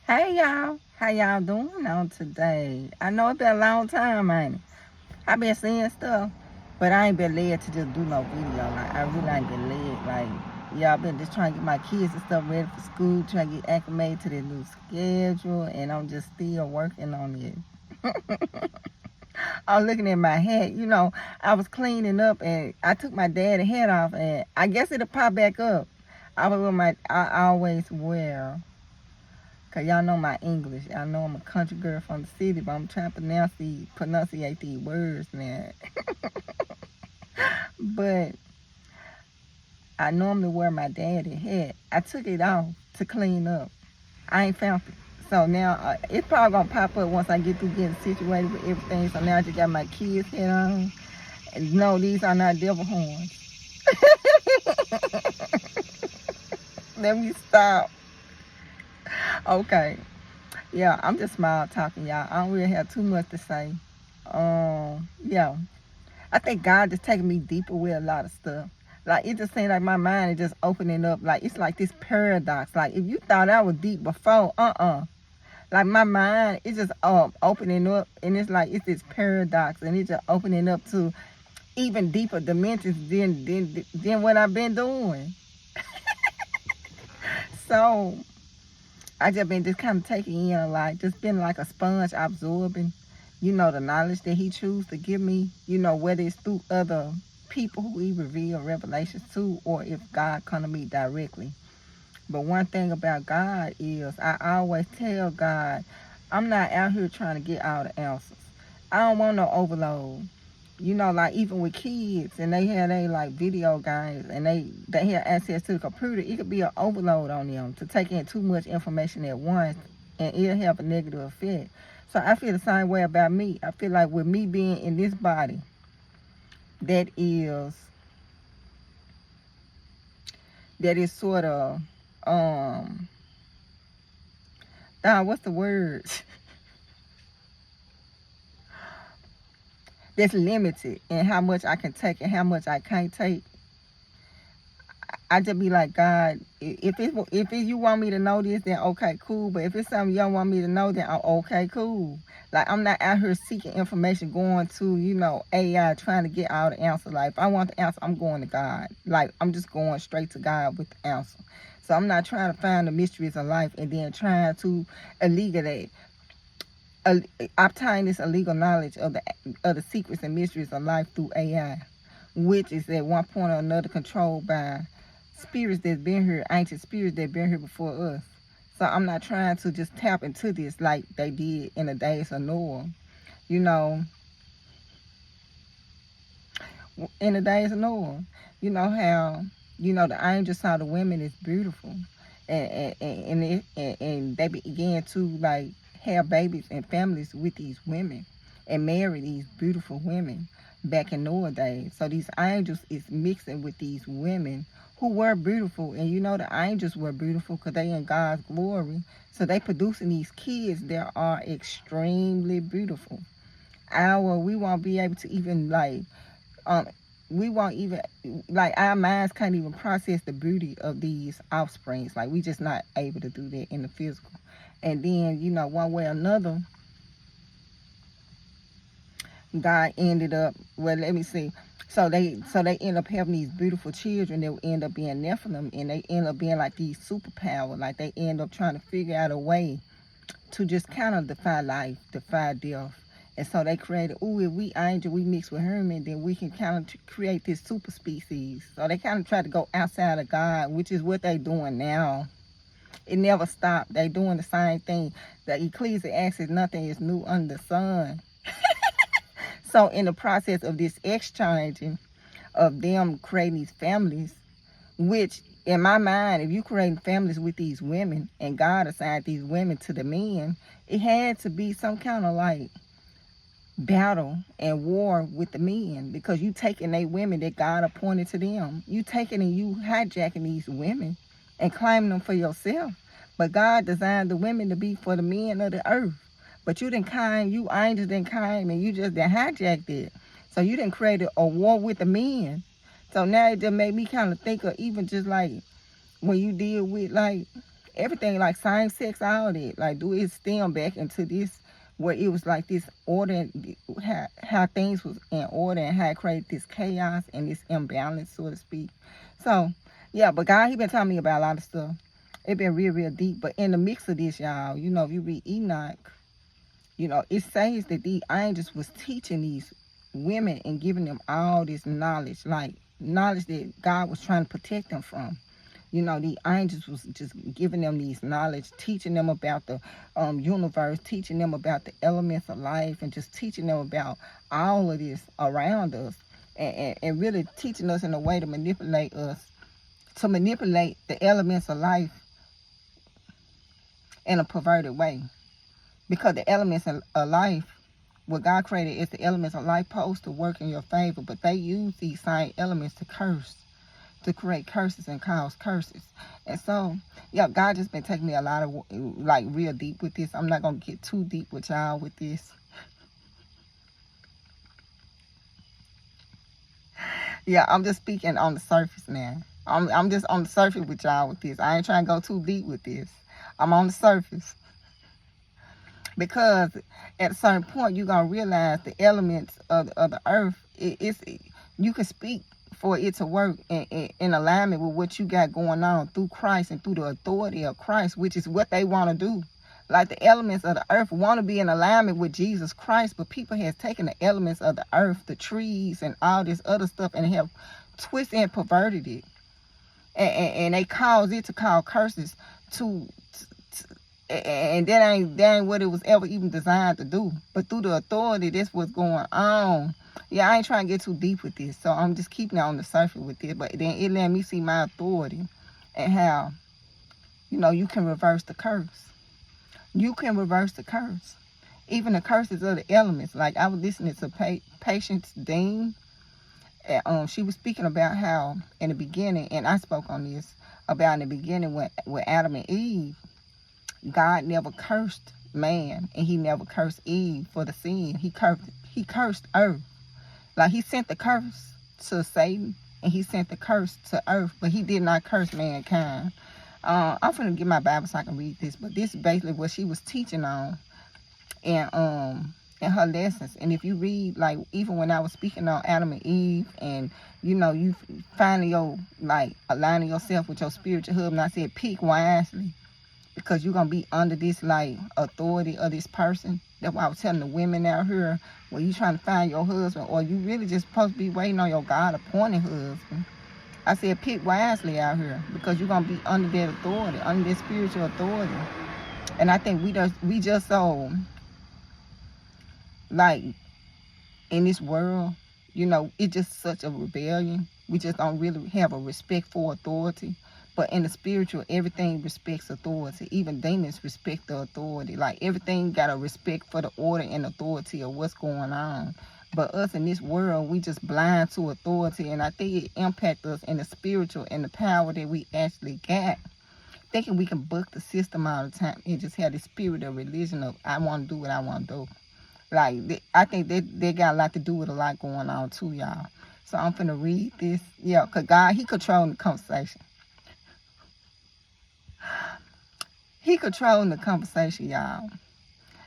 Hey y'all, how y'all doing on today? I know it's been a long time, ain't it? I been seeing stuff, but I ain't been led to just do no video. Like I really ain't been led. Like y'all been just trying to get my kids and stuff ready for school, trying to get acclimated to their new schedule, and I'm just still working on it. I'm looking at my hat. I was cleaning up and I took my daddy hat off, and I guess it'll pop back up. I always wear. Cause y'all know my English. Y'all know I'm a country girl from the city, but I'm trying to pronunciate these words, man. But I normally wear my daddy hat. I took it off to clean up. I ain't found it. So now it's probably gonna pop up once I get through getting situated with everything. So now I just got my kids' hat on. And no, these are not devil horns. Let me stop. Okay. Yeah, I'm just smile talking, y'all. I don't really have too much to say. Yeah. I think God just taking me deeper with a lot of stuff. Like it just seems like my mind is just opening up. Like it's like this paradox. Like if you thought I was deep before, like my mind is just opening up, and it's like it's this paradox, and it's just opening up to even deeper dimensions than what I've been doing. So I just been just kind of taking in a lot, just been like a sponge absorbing, the knowledge that he chooses to give me, whether it's through other people who he reveal revelations to, or if God come to me directly. But one thing about God is I always tell God, I'm not out here trying to get all the answers. I don't want no overload. Like even with kids and they have like video games and they have access to the computer, it could be an overload on them to take in too much information at once, and it'll have a negative effect. So I feel the same way about me. I feel like with me being in this body that is sort of what's the word? That's limited in how much I can take and how much I can't take. I just be like, God, if you want me to know this, then okay, cool. But if it's something you don't want me to know, then okay, cool. Like I'm not out here seeking information, going to AI trying to get all the answers. Like if I want the answer, I'm going to God. Like I'm just going straight to God with the answer. So I'm not trying to find the mysteries of life and then trying to illegally obtain this illegal knowledge of the secrets and mysteries of life through AI, which is at one point or another controlled by spirits that's been here, ancient spirits that been here before us. So I'm not trying to just tap into this like they did in the days of Noah. In the days of Noah, how the angels saw the women as beautiful, and they began to like have babies and families with these women and marry these beautiful women back in Noah days. So these angels is mixing with these women who were beautiful, and the angels were beautiful because they in God's glory. So they producing these kids that are extremely beautiful. We won't be able to even we won't even our minds can't even process the beauty of these offsprings. Like we just not able to do that in the physical. And then one way or another, God ended up, well, let me see. So they end up having these beautiful children that end up being Nephilim, and they end up being like these superpowers. Like they end up trying to figure out a way to just kind of defy life, defy death. And so they created, if we angel, we mix with Herman, then we can kind of create this super species. So they kind of try to go outside of God, which is what they doing now. It never stopped. They doing the same thing. The Ecclesiastes, nothing is new under the sun. So in the process of this exchanging of them creating these families, which in my mind, if you creating families with these women and God assigned these women to the men, it had to be some kind of like battle and war with the men, because you taking they women that God appointed to them. You taking and you hijacking these women and claiming them for yourself. But God designed the women to be for the men of the earth. But you angels didn't claim, and you just didn't hijack it. So you didn't create a war with the men. So now it just made me kind of think of even just like when you deal with like everything, like same sex, all that. Like, do it stem back into this where it was like this order, how things was in order and how it created this chaos and this imbalance, so to speak. So, yeah, but God, he been telling me about a lot of stuff. It been real, real deep. But in the mix of this, y'all, you know, if you read Enoch, you know, it says that the angels was teaching these women and giving them all this knowledge, like knowledge that God was trying to protect them from. You know, the angels was just giving them these knowledge, teaching them about the universe, teaching them about the elements of life, and just teaching them about all of this around us, and really teaching us in a way to manipulate us, to manipulate the elements of life in a perverted way. Because the elements of life, what God created is the elements of life supposed to work in your favor, but they use these same elements to curse, to create curses and cause curses. And so, yeah, God just been taking me a lot of, like, real deep with this. I'm not going to get too deep with y'all with this. Yeah, I'm just speaking on the surface now. I'm just on the surface with y'all with this. I ain't trying to go too deep with this. I'm on the surface. Because at a certain point, you're going to realize the elements of the earth, you can speak for it to work in alignment with what you got going on through Christ and through the authority of Christ, which is what they want to do. Like, the elements of the earth want to be in alignment with Jesus Christ, but people has taken the elements of the earth, the trees and all this other stuff, and have twisted and perverted it. And they cause it to cause curses and that ain't what it was ever even designed to do. But through the authority, that's what's going on. Yeah, I ain't trying to get too deep with this, so I'm just keeping it on the surface with it. But then it let me see my authority and how, you know, you can reverse the curse. You can reverse the curse. Even the curses of the elements. Like, I was listening to Patience Dean, and she was speaking about how in the beginning, and I spoke on this, about in the beginning with Adam and Eve, God never cursed man, and he never cursed Eve for the sin. He cursed earth. Like, he sent the curse to Satan, and he sent the curse to earth, but he did not curse mankind. I'm going to get my Bible so I can read this, but this is basically what she was teaching on in her lessons. And if you read, like, even when I was speaking on Adam and Eve, and, you know, you finally, like, aligning yourself with your spiritual husband, I said, pick wisely. Because you're going to be under this, like, authority of this person. That's why I was telling the women out here, where you trying to find your husband, or you really just supposed to be waiting on your God-appointed husband. I said, pick wisely out here, because you're going to be under that authority, under that spiritual authority. And I think we just so, like, in this world, you know, it's just such a rebellion. We just don't really have a respect for authority. But in the spiritual, everything respects authority. Even demons respect the authority. Like, everything got a respect for the order and authority of what's going on. But us in this world, we just blind to authority. And I think it impacts us in the spiritual and the power that we actually got. Thinking we can buck the system all the time and just have the spirit of religion of, I want to do what I want to do. Like, I think they got a lot to do with a lot going on too, y'all. So I'm finna read this. Yeah, because God, he controlling the conversation. He controlling the conversation, y'all.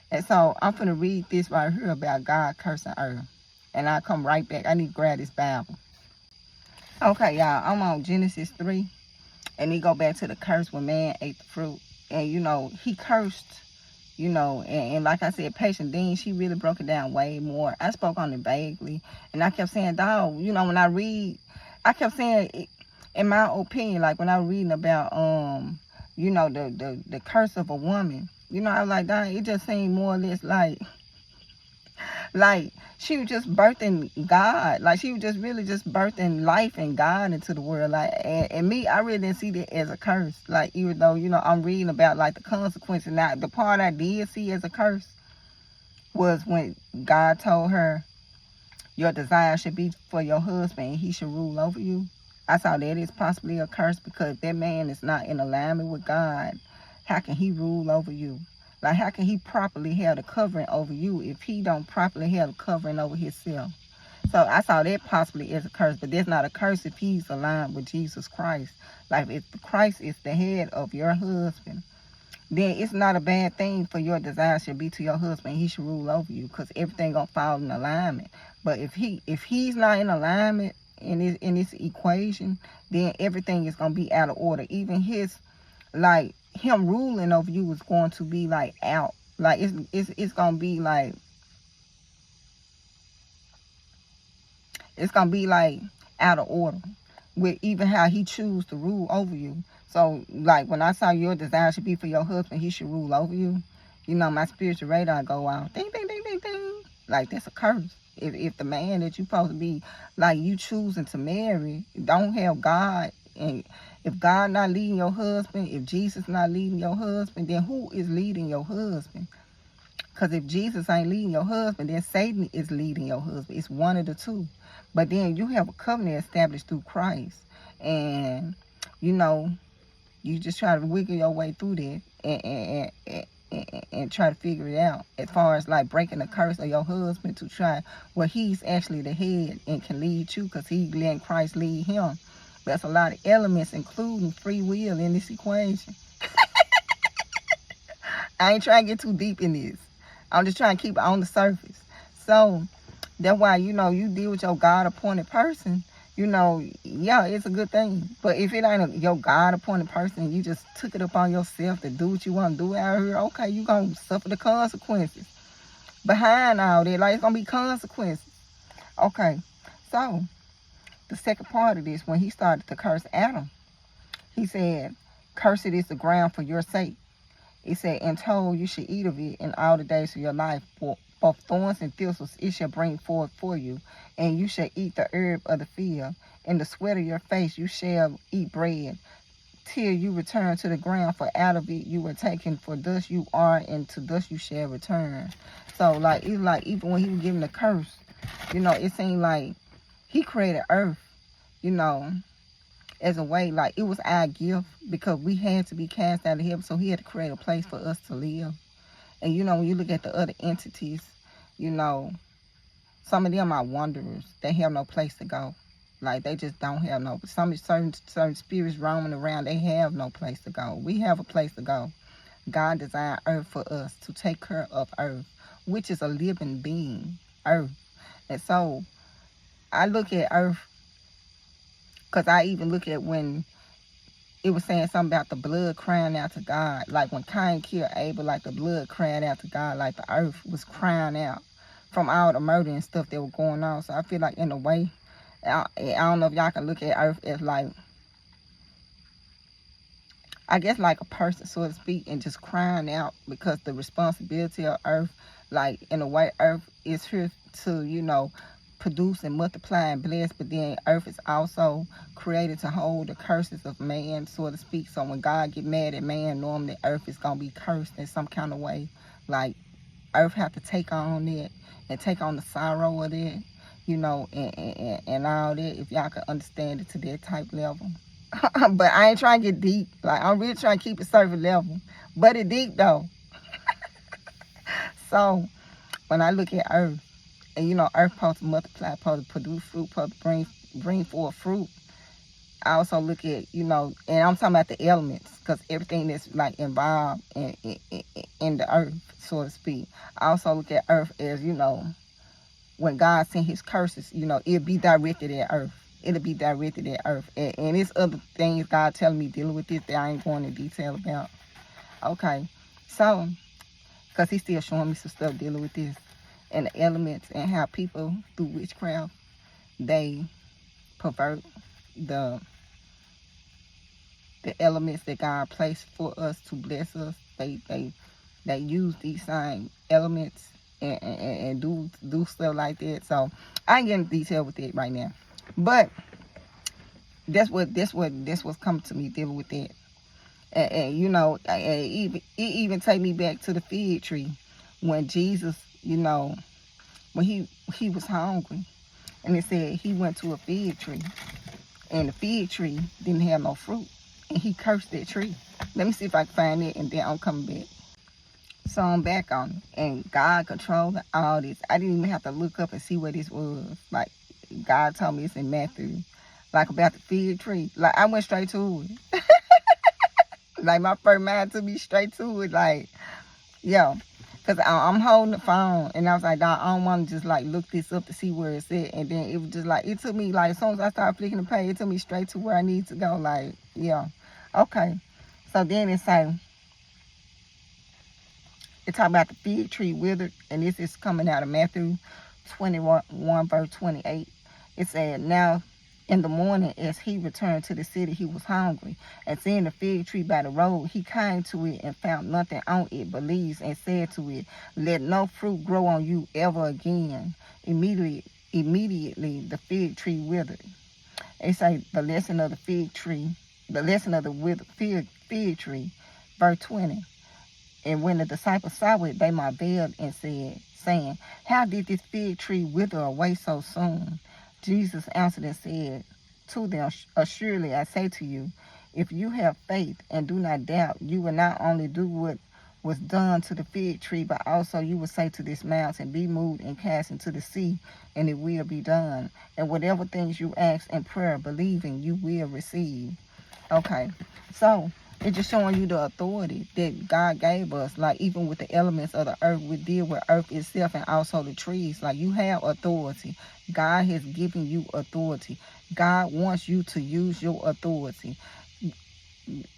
And so I'm finna read this right here about God cursing earth. And I'll come right back. I need to grab this Bible. Okay, y'all. I'm on Genesis 3. And he go back to the curse when man ate the fruit. And, you know, he cursed, you know. And like I said, Patient Dean, she really broke it down way more. I spoke on it vaguely. And I kept saying, dog, you know, when I read, I kept saying, in my opinion, like when I was reading about, you know, the curse of a woman, you know, I was like, dang, it just seemed more or less like she was just birthing God. Like, she was just really just birthing life and God into the world. Like, and me, I really didn't see that as a curse. Like, even though, you know, I'm reading about, like, the consequences. Now, the part I did see as a curse was when God told her, your desire should be for your husband and he should rule over you. I saw that as possibly a curse, because that man is not in alignment with God. How can he rule over you? Like, how can he properly have the covering over you if he don't properly have the covering over himself? So I saw that possibly as a curse, but that's not a curse if he's aligned with Jesus Christ. Like if Christ is the head of your husband, then it's not a bad thing for your desire should be to your husband. He should rule over you because everything gonna fall in alignment. But if he's not in alignment in this equation, then everything is gonna be out of order. Even his, like, him ruling over you is going to be like out. Like it's gonna be like, it's gonna be like out of order with even how he choose to rule over you. So like when I saw your desire should be for your husband, he should rule over you, you know, my spiritual radar go out, ding ding ding ding ding. Like that's a curse. If the man that you supposed to be, like, you choosing to marry don't have God, and if God not leading your husband, if Jesus not leading your husband, then who is leading your husband? Because if Jesus ain't leading your husband, then Satan is leading your husband. It's one of the two. But then you have a covenant established through Christ. And, you know, you just try to wiggle your way through that and try to figure it out. As far as, like, breaking the curse of your husband to try, well, he's actually the head and can lead you because he letting Christ lead him. There's a lot of elements, including free will, in this equation. I ain't trying to get too deep in this. I'm just trying to keep it on the surface. So that's why, you know, you deal with your God-appointed person, you know, yeah, it's a good thing. But if it ain't your God-appointed person, you just took it upon yourself to do what you want to do out here, okay, you going to suffer the consequences. Behind all that, like, it's going to be consequences. Okay, so the second part of this, when he started to curse Adam, he said, "Cursed is the ground for your sake." It said, "And told you should eat of it in all the days of your life. For both thorns and thistles it shall bring forth for you, and you shall eat the herb of the field. In the sweat of your face you shall eat bread, till you return to the ground, for out of it you were taken, for dust you are, and to dust you shall return." So, like, it's like even when he was giving the curse, you know, it seemed like he created earth, you know, as a way, like, it was our gift because we had to be cast out of heaven, so he had to create a place for us to live. And, you know, when you look at the other entities, you know, some of them are wanderers. They have no place to go. Like, they just don't have no, certain spirits roaming around, they have no place to go. We have a place to go. God designed earth for us to take care of earth, which is a living being, earth. And so I look at earth, because I even look at when it was saying something about the blood crying out to God. Like when Cain killed Abel, like the blood cried out to God, like the earth was crying out from all the murder and stuff that was going on. So I feel like in a way, I don't know if y'all can look at earth as like, I guess like a person, so to speak, and just crying out because the responsibility of earth, like in a way, earth is here to, you know, produce and multiply and bless, but then earth is also created to hold the curses of man, so to speak. So when God get mad at man, normally earth is going to be cursed in some kind of way. Like earth have to take on it and take on the sorrow of it, you know, and all that, if y'all can understand it to that type level. But I ain't trying to get deep. Like, I'm really trying to keep it surface level. But it deep, though. So, when I look at earth, and, you know, earth supposed to multiply, supposed to produce fruit, supposed to bring forth fruit. I also look at, you know, and I'm talking about the elements, because everything that's, like, involved in the earth, so to speak. I also look at earth as, you know, when God sent his curses, you know, it'll be directed at earth. It'll be directed at earth. And it's other things God telling me dealing with this that I ain't going into detail about. Okay. So, because he's still showing me some stuff dealing with this. And the elements and how people, through witchcraft, they pervert the elements that God placed for us to bless us. They use these same elements and do stuff like that. So, I ain't getting detail with it right now. But that's what's coming to me dealing with that. And you know, it even take me back to the fig tree when Jesus, you know, when he was hungry, and it said he went to a fig tree, and the fig tree didn't have no fruit, and he cursed that tree. Let me see if I can find it, and then I'm coming back. So I'm back on it. And God controlled all this. I didn't even have to look up and see what this was. Like, God told me it's in Matthew. Like, about the fig tree. Like, I went straight to it. Like, my first mind took me straight to it. Like, yeah. Because I'm holding the phone. And I was like, I don't want to just, like, look this up to see where it's at. And then it was just, like, it took me, like, as soon as I started flicking the page, it took me straight to where I need to go. Like, yeah. Okay. So then it say, it talk about the fig tree withered, and this is coming out of Matthew 21 verse 28. It said, now in the morning as he returned to the city, he was hungry, and seeing the fig tree by the road, he came to it and found nothing on it but leaves, and said to it, let no fruit grow on you ever again. Immediately the fig tree withered. They say the lesson of the fig tree, the lesson of the withered fig tree, verse 20. And when the disciples saw it, they marveled and said, saying, how did this fig tree wither away so soon? Jesus answered and said to them, assuredly I say to you, if you have faith and do not doubt, you will not only do what was done to the fig tree, but also you will say to this mountain, be moved and cast into the sea, and it will be done. And whatever things you ask in prayer, believing, you will receive. Okay, so it's just showing you the authority that God gave us. Like, even with the elements of the earth, we deal with earth itself and also the trees. Like, you have authority. God has given you authority. God wants you to use your authority.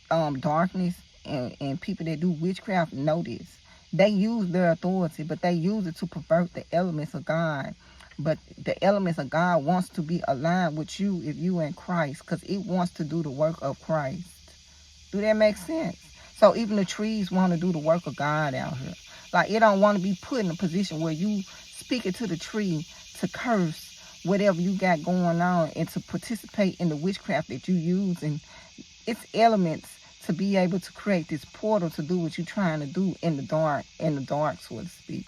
Darkness and people that do witchcraft know this. They use their authority, but they use it to pervert the elements of God. But the elements of God wants to be aligned with you if you in Christ, because it wants to do the work of Christ. Do that make sense? So even the trees want to do the work of God out here. Like, it don't want to be put in a position where you speak it to the tree to curse whatever you got going on and to participate in the witchcraft that you use and its elements to be able to create this portal to do what you're trying to do in the dark, so to speak.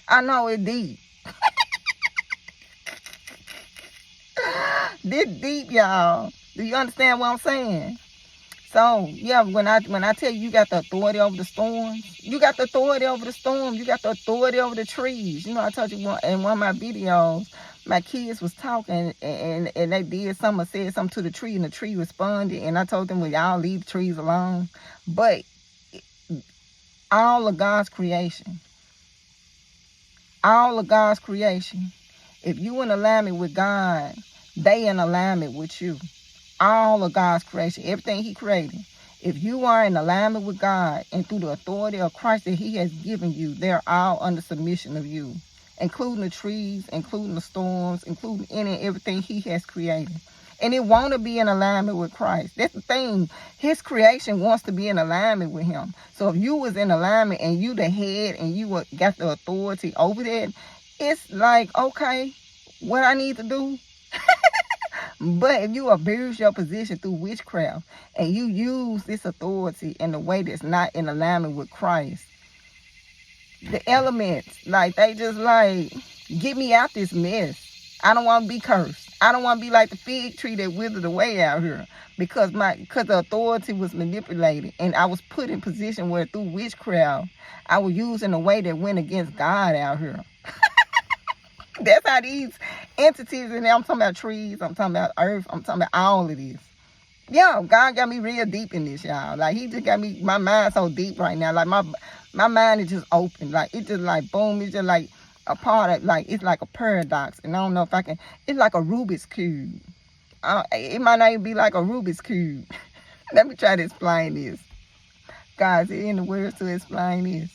I know it deep. This deep, y'all. Do you understand what I'm saying? So, yeah, when I tell you, you got the authority over the storms, you got the authority over the storm, you got the authority over the trees. You know, I told you in one of my videos, my kids was talking and they did something, said something to the tree, and the tree responded, and I told them, well, y'all leave the trees alone. But all of God's creation, if you in alignment with God, they in alignment with you. All of God's creation, everything he created, if you are in alignment with God and through the authority of Christ that he has given you, they're all under submission of you, including the trees, including the storms, including any and everything he has created. And it want to be in alignment with Christ. That's the thing. His creation wants to be in alignment with him. So if you was in alignment and you the head and you got the authority over that, it's like, okay, what I need to do. But if you abuse your position through witchcraft and you use this authority in a way that's not in alignment with Christ, the elements, like, they just like, get me out this mess. I don't want to be cursed. I don't want to be like the fig tree that withered away out here because the authority was manipulated and I was put in position where through witchcraft I was used in a way that went against God out here. That's how these entities, and I'm talking about trees, I'm talking about earth, I'm talking about all of this. Yeah, God got me real deep in this, y'all. Like, he just got me, my mind so deep right now. Like, my mind is just open. Like, it's just like, boom, it's just like a part of, like, it's like a paradox. And I don't know if I can, it's like a Rubik's Cube. It might not even be like a Rubik's Cube. Let me try to explain this. Guys, it in the words to explain this.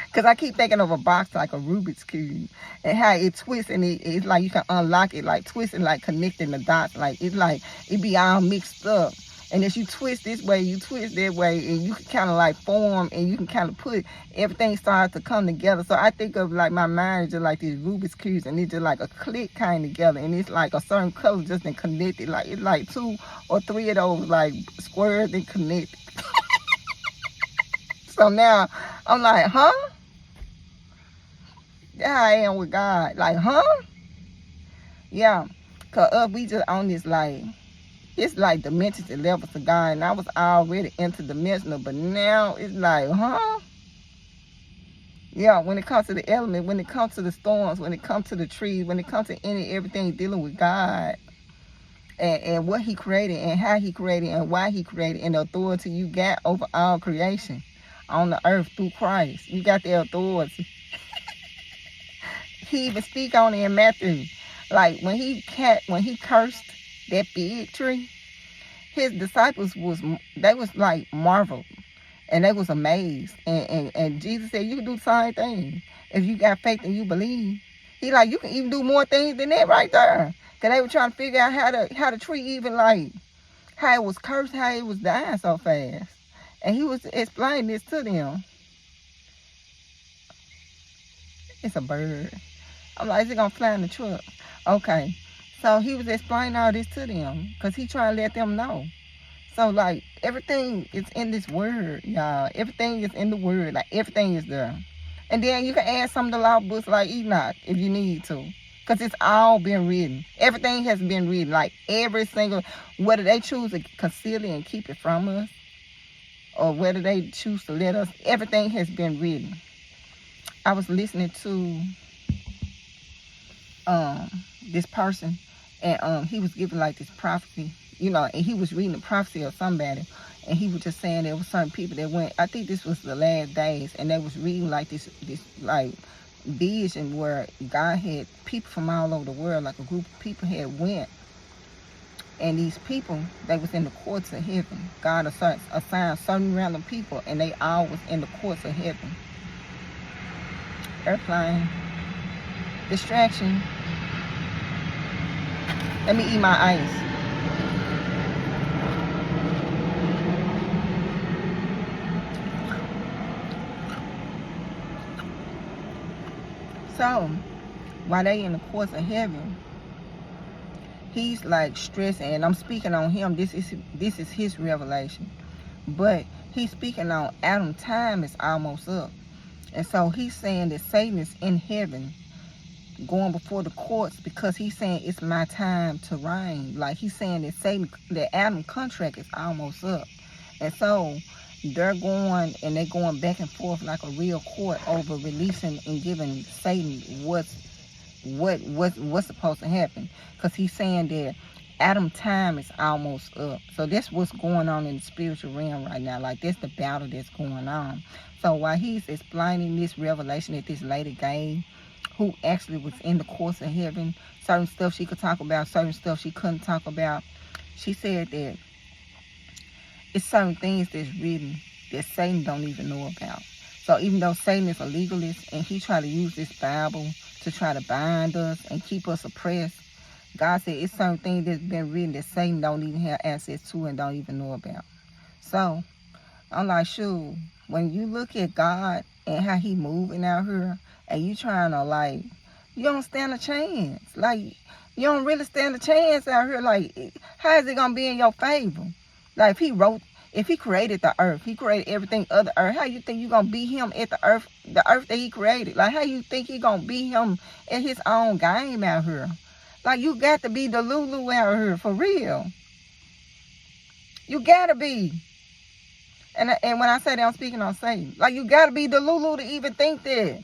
Because I keep thinking of a box like a Rubik's Cube and how it twists and it's like you can unlock it, like twisting, like connecting the dots. Like, it's like it be all mixed up. And as you twist this way, you twist that way, and you can kind of like form and you can kind of put everything starts to come together. So I think of like my mind is just like these Rubik's Cubes, and it's just like a click kind of together. And it's like a certain color just been connected. Like, it's like 2 or 3 of those like squares and connected. So now I'm like, huh? That's how I am with God. Like, huh? Yeah. Because we just on this, like, It's like dimensions and levels of God, and I was already interdimensional, but now it's like, huh? Yeah, when it comes to the element, when it comes to the storms, when it comes to the trees, when it comes to everything dealing with God, and what he created and how he created and why he created and the authority you got over all creation on the earth through Christ. You got the authority. He even speak on it in Matthew. Like when he cursed that big tree, his disciples was like marveled and they was amazed. And Jesus said you can do the same thing if you got faith and you believe. He like you can even do more things than that right there. Cause they were trying to figure out how the tree even like how it was cursed, how it was dying so fast. And he was explaining this to them. It's a bird. I'm like, is it gonna fly in the truck? Okay. So he was explaining all this to them because he trying to let them know. So like everything is in this word, y'all. Everything is in the word. Like everything is there. And then you can add some of the law books like Enoch if you need to. Because it's all been written. Everything has been written. Like every single, whether they choose to conceal it and keep it from us, or whether they choose to let us, everything has been written. I was listening to this person, and he was giving like this prophecy, and he was reading the prophecy of somebody, and he was just saying there was certain people that went, I think this was the last days, and they was reading like this like vision where God had people from all over the world, like a group of people had went, and these people, they was in the courts of heaven. God assigned certain random people, and they all was in the courts of heaven. Airplane. Distraction. Let me eat my ice. So, while they in the courts of heaven, he's like stressing, and I'm speaking on him. This is his revelation. But he's speaking on Adam's time is almost up. And so he's saying that Satan is in heaven going before the courts because he's saying it's my time to reign. Like he's saying that Adam's contract is almost up. And so they're going back and forth like a real court over releasing and giving Satan what's supposed to happen. Because he's saying that Adam's time is almost up. So that's what's going on in the spiritual realm right now. Like that's the battle that's going on. So while he's explaining this revelation that this lady gave, who actually was in the courts of heaven, certain stuff she could talk about, certain stuff she couldn't talk about, she said that it's certain things that's written that Satan don't even know about. So even though Satan is a legalist and he try to use this Bible to try to bind us and keep us oppressed, God said it's certain things that's been written that Satan don't even have access to and don't even know about. So I'm like, shoot, when you look at God and how he moving out here, and you trying to like, you don't stand a chance. Like, you don't really stand a chance out here. Like, how is it gonna be in your favor? Like, if he created the earth, he created everything other earth, how you think you gonna beat him at the earth that he created? Like, how you think he gonna beat him at his own game out here? Like, you got to be the Lulu out here, for real. You gotta be. And when I say that, I'm speaking on Satan. Like, you gotta be the Lulu to even think that.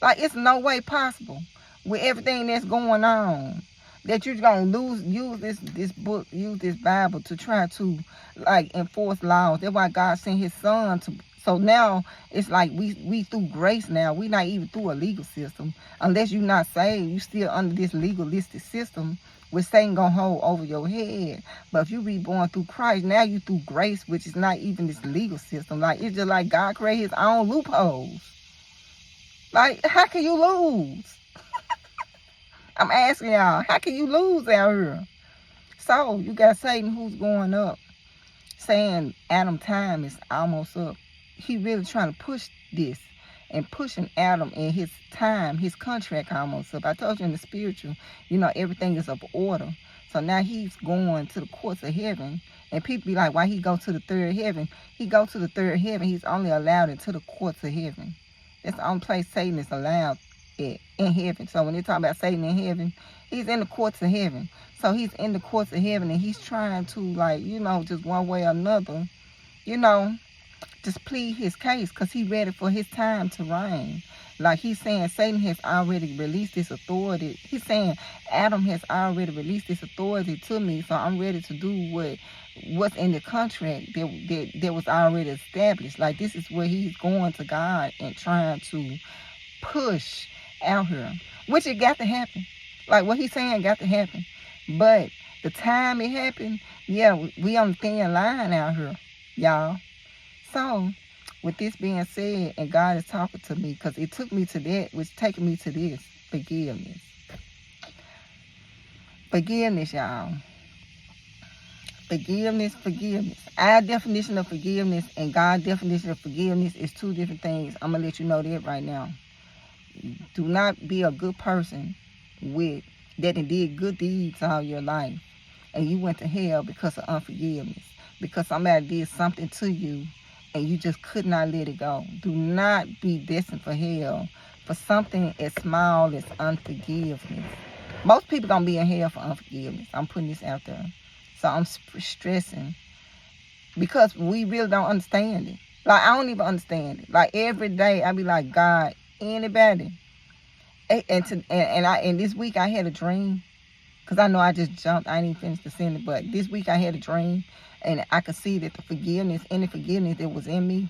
Like, it's no way possible with everything that's going on that you're going to use this book, use this Bible to try to, like, enforce laws. That's why God sent his son to. So now it's like we through grace now. We not even through a legal system. Unless you're not saved, you still under this legalistic system which Satan going to hold over your head. But if you reborn through Christ, now you through grace, which is not even this legal system. Like, it's just like God created his own loopholes. Like, how can you lose? I'm asking y'all, how can you lose out here? So, you got Satan who's going up, saying Adam's time is almost up. He really trying to push this and pushing Adam and his time, his contract almost up. I told you in the spiritual, everything is of order. So now he's going to the courts of heaven. And people be like, why he go to the third heaven? He go to the third heaven. He's only allowed into the courts of heaven. That's the only place Satan is allowed in heaven. So when they talk about Satan in heaven, he's in the courts of heaven. So he's in the courts of heaven, and he's trying to, like, just one way or another, just plead his case, because he's ready for his time to reign. Like he's saying, Satan has already released this authority. He's saying Adam has already released this authority to me, so I'm ready to do what's in the contract that was already established. Like this is where he's going to God and trying to push out here, which it got to happen. Like what he's saying got to happen. But the time it happened, yeah, we on the thin line out here, y'all. So, with this being said, and God is talking to me, because it took me to that, which taking me to this, forgiveness. Forgiveness, y'all. Forgiveness. Our definition of forgiveness and God's definition of forgiveness is two different things. I'm going to let you know that right now. Do not be a good person that did good deeds all your life, and you went to hell because of unforgiveness, because somebody did something to you and you just could not let it go. Do not be destined for hell for something as small as unforgiveness. Most people gonna be in hell for unforgiveness. I'm putting this out there. So I'm stressing, because we really don't understand it. Like, I don't even understand it. Like, every day I be like, God, anybody. And this week I had a dream, because I know I just jumped. I didn't even finish the sentence, but this week I had a dream, and I could see that any forgiveness that was in me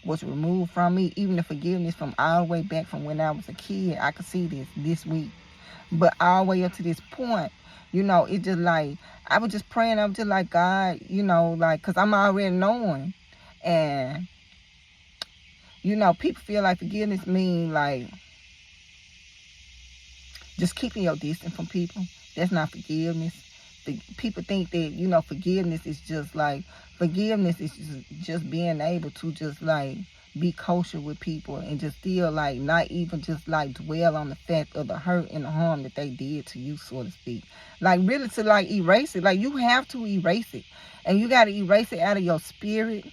was removed from me. Even the forgiveness from all the way back from when I was a kid, I could see this week. But all the way up to this point, it just like, I was just praying. I was just like, God, because I'm already knowing. And, people feel like forgiveness mean like just keeping your distance from people. That's not forgiveness. People think that, forgiveness is just like, forgiveness is just being able to just like be kosher with people and just still like not even just like dwell on the fact of the hurt and the harm that they did to you, so to speak. Like really to like erase it. Like you have to erase it. And you got to erase it out of your spirit,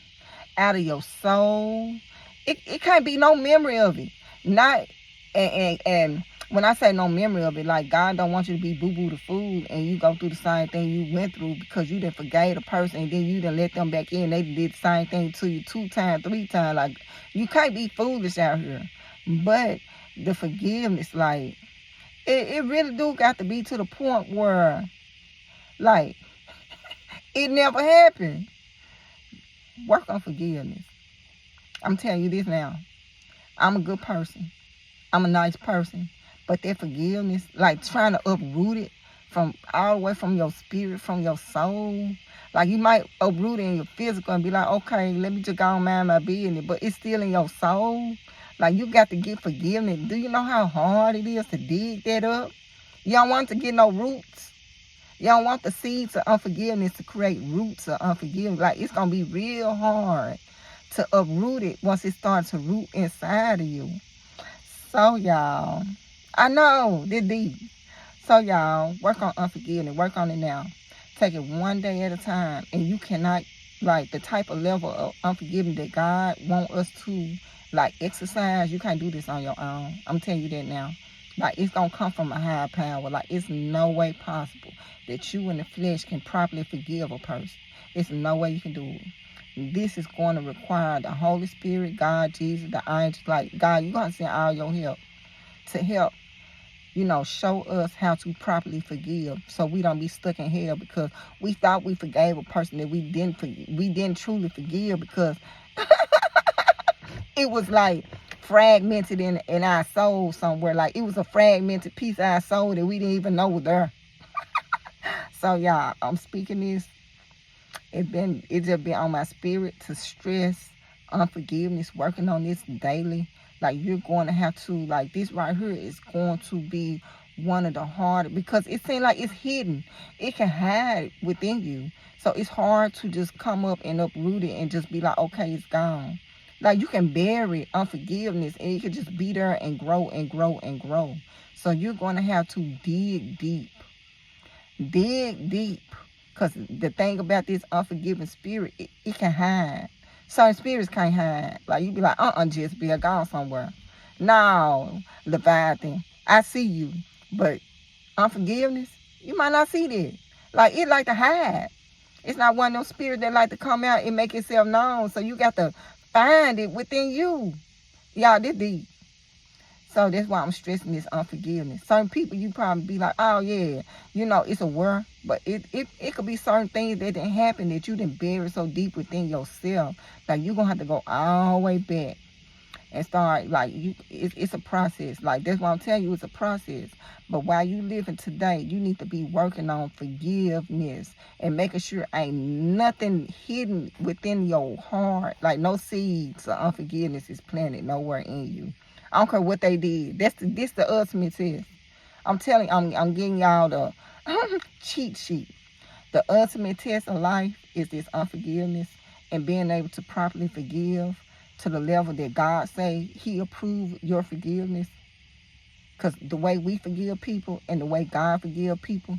out of your soul. It can't be no memory of it. And when I say no memory of it, like God don't want you to be boo-boo the fool and you go through the same thing you went through because you done forgave a person and then you done let them back in. They did the same thing to you 2 times, 3 times. Like, you can't be foolish out here. But the forgiveness, like, it really do got to be to the point where, like, it never happened. Work on forgiveness. I'm telling you this now. I'm a good person. I'm a nice person. But that forgiveness, like trying to uproot it from all the way from your spirit, from your soul. Like you might uproot it in your physical and be like, okay, let me just go and mind my business. But it's still in your soul. Like you got to get forgiveness. Do you know how hard it is to dig that up? You don't want to get no roots. You don't want the seeds of unforgiveness to create roots of unforgiveness. Like it's going to be real hard to uproot it once it starts to root inside of you. So y'all, I know, they're deep. So y'all, work on unforgiveness. Work on it now. Take it one day at a time. And you cannot, like, the type of level of unforgiveness that God wants us to, like, exercise, you can't do this on your own. I'm telling you that now. Like, it's going to come from a higher power. Like, it's no way possible that you in the flesh can properly forgive a person. It's no way you can do it. This is going to require the Holy Spirit, God, Jesus, the angels. Like, God, you're going to send all your help to help, show us how to properly forgive so we don't be stuck in hell because we thought we forgave a person that we didn't truly forgive because it was like fragmented in our soul somewhere. Like it was a fragmented piece of our soul that we didn't even know was there. So y'all, I'm speaking this. It just been on my spirit to stress unforgiveness, working on this daily. Like you're going to have to, like this right here is going to be one of the hardest because it seems like it's hidden. It can hide within you. So it's hard to just come up and uproot it and just be like, okay, it's gone. Like you can bury unforgiveness and it can just be there and grow and grow and grow. So you're going to have to dig deep. Dig deep. Because the thing about this unforgiving spirit, it can hide. Certain spirits can't hide. Like, you be like, just be a gone somewhere. No, Leviathan, I see you. But unforgiveness, you might not see that. Like, it like to hide. It's not one of those spirits that like to come out and make itself known. So you got to find it within you. Y'all, this deep. So that's why I'm stressing this unforgiveness. Certain people, you probably be like, oh yeah, it's a word. But it could be certain things that didn't happen that you didn't bury so deep within yourself. Like, you're going to have to go all the way back and start, like, it's a process. Like, that's why I'm telling you, it's a process. But while you living today, you need to be working on forgiveness and making sure ain't nothing hidden within your heart. Like, no seeds of unforgiveness is planted nowhere in you. I don't care what they did. This the ultimate test. I'm telling you, I'm giving y'all the cheat sheet. The ultimate test of life is this unforgiveness and being able to properly forgive to the level that God say he approved your forgiveness. Because the way we forgive people and the way God forgive people,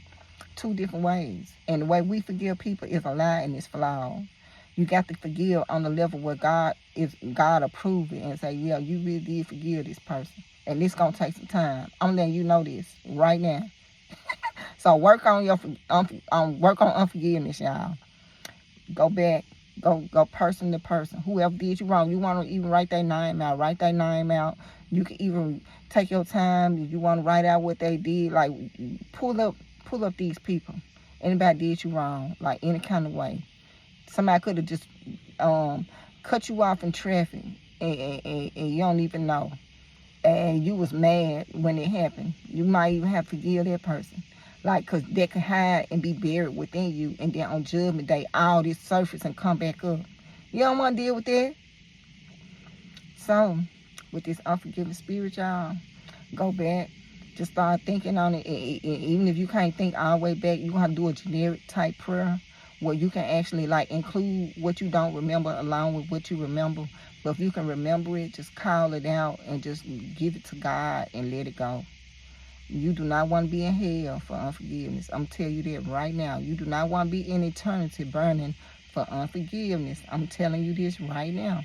two different ways. And the way we forgive people is a lie and it's flawed. You got to forgive on the level where God approved it and say, yeah, you really did forgive this person. And this going to take some time. I'm letting you know this right now. So work on work on unforgiveness, y'all. Go back. Go person to person. Whoever did you wrong, you want to even write their name out. Write their name out. You can even take your time. If you want to write out what they did, like pull up these people. Anybody did you wrong, like any kind of way. Somebody could have just cut you off in traffic and you don't even know. And you was mad when it happened. You might even have to forgive that person. Like, because that can hide and be buried within you. And then on Judgment Day, all this surface and come back up. You don't want to deal with that. So, with this unforgiving spirit, y'all, go back. Just start thinking on it. Even if you can't think all the way back, you're going to have to do a generic type prayer where you can actually, like, include what you don't remember along with what you remember. But if you can remember it, just call it out and just give it to God and let it go. You do not want to be in hell for unforgiveness. I'm telling you that right now. You do not want to be in eternity burning for unforgiveness. I'm telling you this right now.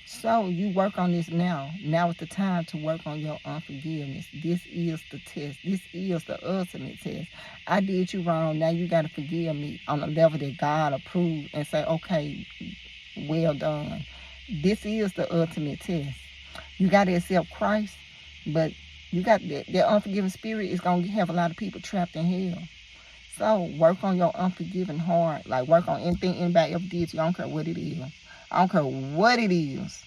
So you work on this now. Now is the time to work on your unforgiveness. This is the test. This is the ultimate test. I did you wrong. Now you got to forgive me on the level that God approved and say, okay, well done. This is the ultimate test. You got to accept Christ, but you got that unforgiving spirit is going to have a lot of people trapped in hell. So work on your unforgiving heart. Like, work on anything anybody ever did to you. I don't care what it is. I don't care what it is.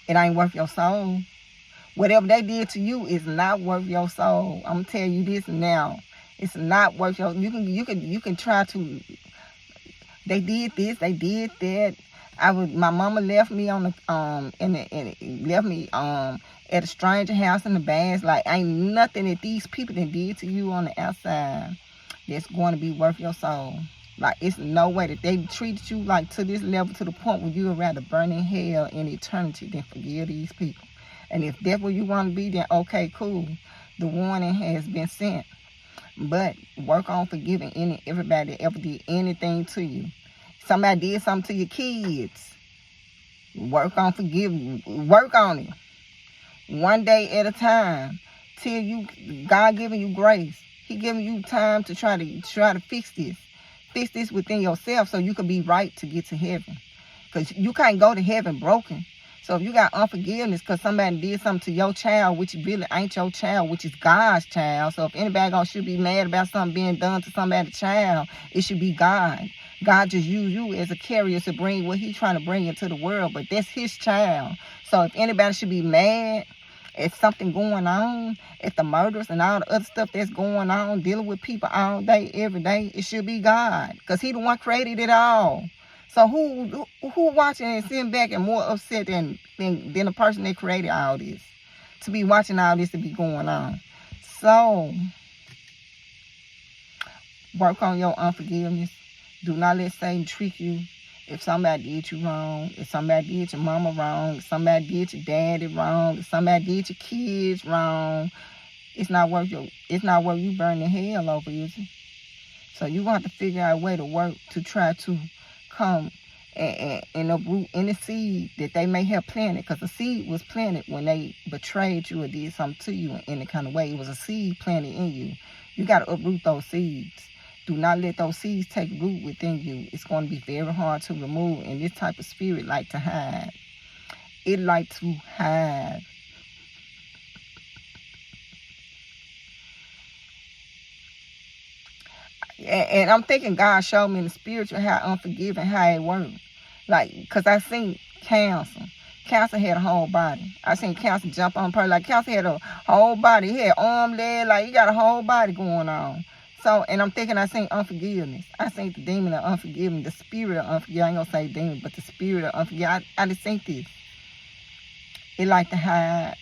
It ain't worth your soul. Whatever they did to you is not worth your soul. I'm gonna tell you this now. It's not worth your. You can try to. They did this. They did that. My mama left me on the left me at a stranger house in the bands. Like, ain't nothing that these people that did to you on the outside that's going to be worth your soul. Like, it's no way that they treated you like to this level, to the point where you would rather burn in hell in eternity than forgive these people. And if that's where you want to be, then okay, cool. The warning has been sent. But work on forgiving everybody that ever did anything to you. Somebody did something to your kids. Work on forgiving. Work on it. One day at a time. Till God giving you grace. He giving you time to try to fix this. Fix this within yourself so you can be right to get to heaven. Because you can't go to heaven broken. So if you got unforgiveness because somebody did something to your child, which really ain't your child, which is God's child. So if anybody should be mad about something being done to somebody's child, it should be God. God just used you as a carrier to bring what he's trying to bring into the world. But that's his child. So if anybody should be mad at something going on, at the murders and all the other stuff that's going on, dealing with people all day, every day, it should be God. Because he the one created it all. So who watching and sitting back and more upset than the person that created all this? To be watching all this to be going on. So work on your unforgiveness. Do not let Satan trick you. If somebody did you wrong, if somebody did your mama wrong, if somebody did your daddy wrong, if somebody did your kids wrong, it's not worth you burning hell over, is it? So you're going to have to figure out a way to work to try to come and uproot any seed that they may have planted, because the seed was planted when they betrayed you or did something to you in any kind of way. It was a seed planted in you. You got to uproot those seeds. Do not let those seeds take root within you. It's going to be very hard to remove, and this type of spirit like to hide. It like to hide. And I'm thinking God showed me in the spiritual how unforgiving, how it works. Like, because I seen cancer. Cancer had a whole body. I seen cancer jump on her. Like, cancer had a whole body. He had arm, leg, like, you got a whole body going on. So, and I'm thinking I seen unforgiveness. I seen the demon of unforgiveness, the spirit of unforgiveness. I ain't gonna say demon, but the spirit of unforgiveness. I just think this. It like to hide.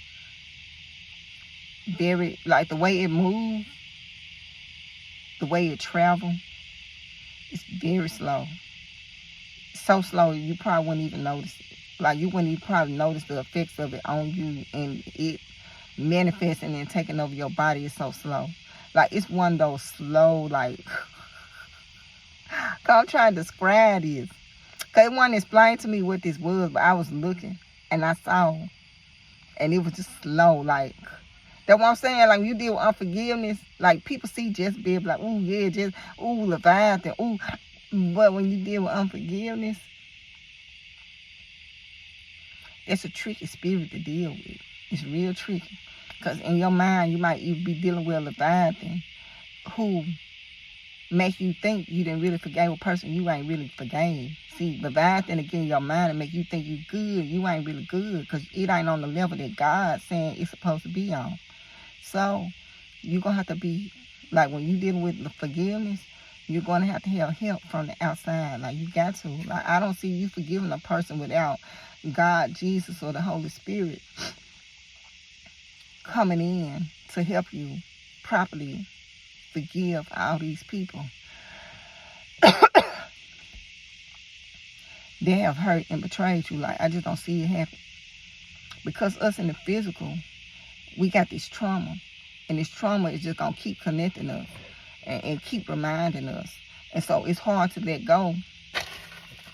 Very, like the way it moves, the way it travels, it's very slow. So slow you probably wouldn't even notice it. Like, you wouldn't even probably notice the effects of it on you, and it manifesting and taking over your body is so slow. Like, it's one of those slow, like, I'm trying to describe this. Because it wasn't explained to me what this was, but I was looking and I saw, and it was just slow, like, that's what I'm saying. Like, when you deal with unforgiveness, like, people see Jezebel, like, ooh, yeah, just, ooh, Leviathan, ooh. But when you deal with unforgiveness, it's a tricky spirit to deal with. It's real tricky. Because in your mind, you might even be dealing with a Leviathan who make you think you didn't really forgive a person you ain't really forgave. See, Leviathan again in your mind and make you think you good. You ain't really good, because it ain't on the level that God's saying it's supposed to be on. So, you're going to have to be, like, when you're dealing with the forgiveness, you're going to have help from the outside. Like, you got to. Like, I don't see you forgiving a person without God, Jesus, or the Holy Spirit coming in to help you properly forgive all these people. They have hurt and betrayed you. Like, I just don't see it happen. Because us in the physical, we got this trauma, and this trauma is just going to keep connecting us and keep reminding us. And so it's hard to let go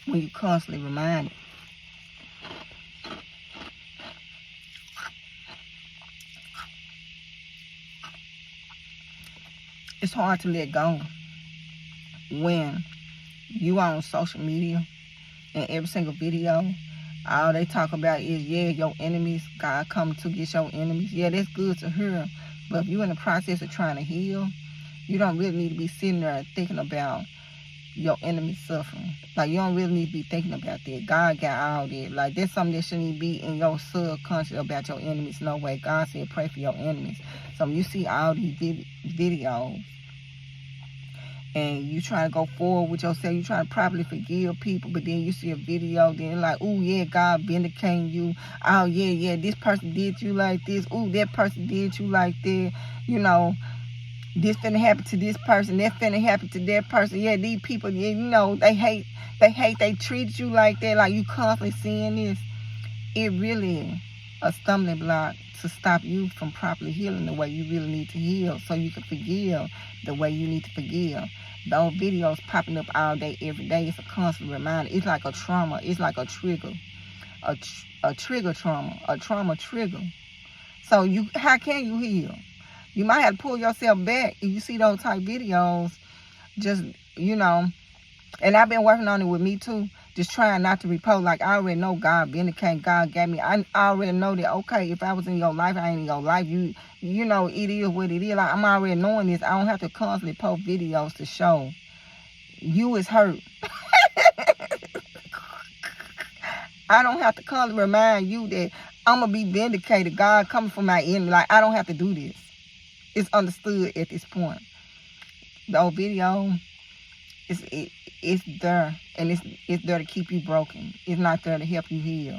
when you constantly remind it. It's hard to let go when you are on social media and every single video, all they talk about is, yeah, your enemies, God coming to get your enemies. Yeah, that's good to hear. But if you're in the process of trying to heal, you don't really need to be sitting there thinking about your enemy suffering. Like, you don't really need to be thinking about that. God got all that. Like, that's something that shouldn't even be in your subconscious about your enemies. No way. God said pray for your enemies. So when you see all these videos and you trying to go forward with yourself, you trying to properly forgive people, but then you see a video, then like, oh yeah, God vindicating you. Oh yeah, this person did you like this. Oh, that person did you like that. You know, this finna happen to this person, that finna happen to that person. Yeah, these people, yeah, you know, they hate, they treat you like that. Like, you constantly seeing this. It really is a stumbling block to stop you from properly healing the way you really need to heal, so you can forgive the way you need to forgive. Those videos popping up all day, every day, it's a constant reminder. It's like a trauma. It's like a trigger. A trigger trauma. A trauma trigger. So how can you heal? You might have to pull yourself back if you see those type videos. Just, you know, and I've been working on it with me too. Just trying not to repost. Like, I already know God vindicated. God got me. I already know that, okay, if I was in your life, I ain't in your life. You know, it is what it is. Like, I'm already knowing this. I don't have to constantly post videos to show you is hurt. I don't have to constantly remind you that I'm going to be vindicated. God coming from my enemy. Like, I don't have to do this. It's understood at this point. The old video, it's there, and it's there to keep you broken. It's not there to help you heal.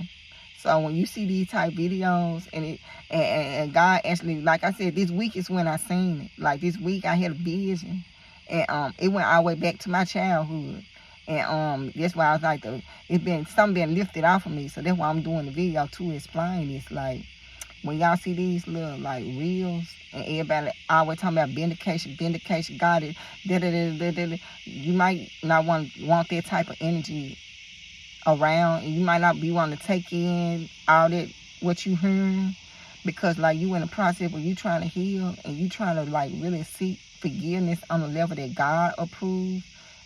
So when you see these type videos, and God actually, like I said, this week is when I seen it. Like, this week I had a vision, and it went all the way back to my childhood. And that's why I was like, something been lifted off of me. So that's why I'm doing the video to explain this. Like, when y'all see these little, like, reels, and everybody always talking about vindication, God is, you might not want that type of energy around, and you might not be wanting to take in all that what you hearing, because like you in a process where you trying to heal and you trying to like really seek forgiveness on a level that God approves,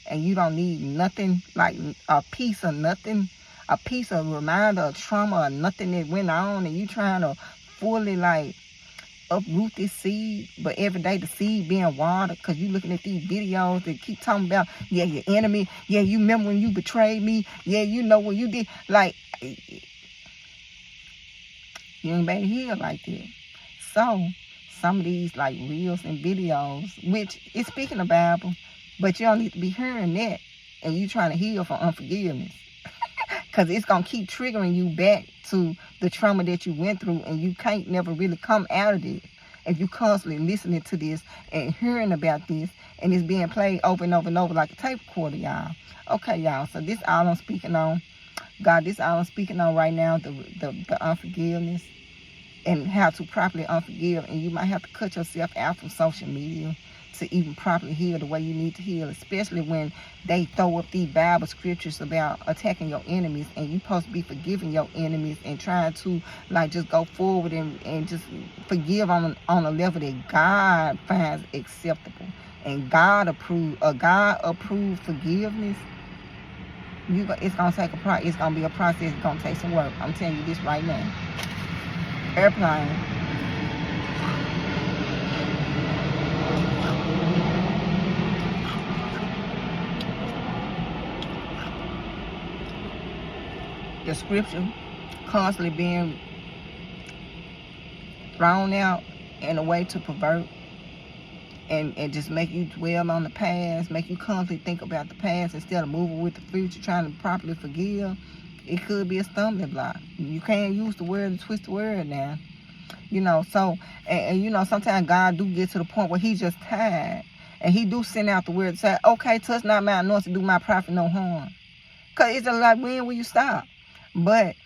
and you don't need nothing like a piece of nothing, a piece of reminder of trauma or nothing that went on, and you trying to fully like uproot this seed, but every day the seed being watered, because you looking at these videos that keep talking about, yeah, your enemy, yeah, you remember when you betrayed me, yeah, you know what you did, like, you ain't better heal like that. So, some of these like reels and videos, which is speaking the Bible, but you don't need to be hearing that, and you trying to heal from unforgiveness. Because it's going to keep triggering you back to the trauma that you went through, and you can't never really come out of it if you constantly listening to this and hearing about this, and it's being played over and over and over like a tape recorder, y'all. Okay, y'all, so this all I'm speaking on. God, this all I'm speaking on right now, the unforgiveness and how to properly unforgive. And you might have to cut yourself out from social media to even properly heal the way you need to heal, especially when they throw up these Bible scriptures about attacking your enemies, and you supposed to be forgiving your enemies and trying to like just go forward and just forgive on a level that God finds acceptable and God approved forgiveness. It's gonna take it's gonna be a process. It's gonna take some work. I'm telling you this right now. Airplane. The scripture constantly being thrown out in a way to pervert and just make you dwell on the past, make you constantly think about the past instead of moving with the future, trying to properly forgive. It could be a stumbling block. You can't use the word and twist the word now. You know, so, and you know, sometimes God do get to the point where he just tired. And he do send out the word and say, okay, touch not my anointing, do my prophet no harm. Because it's like, when will you stop? But,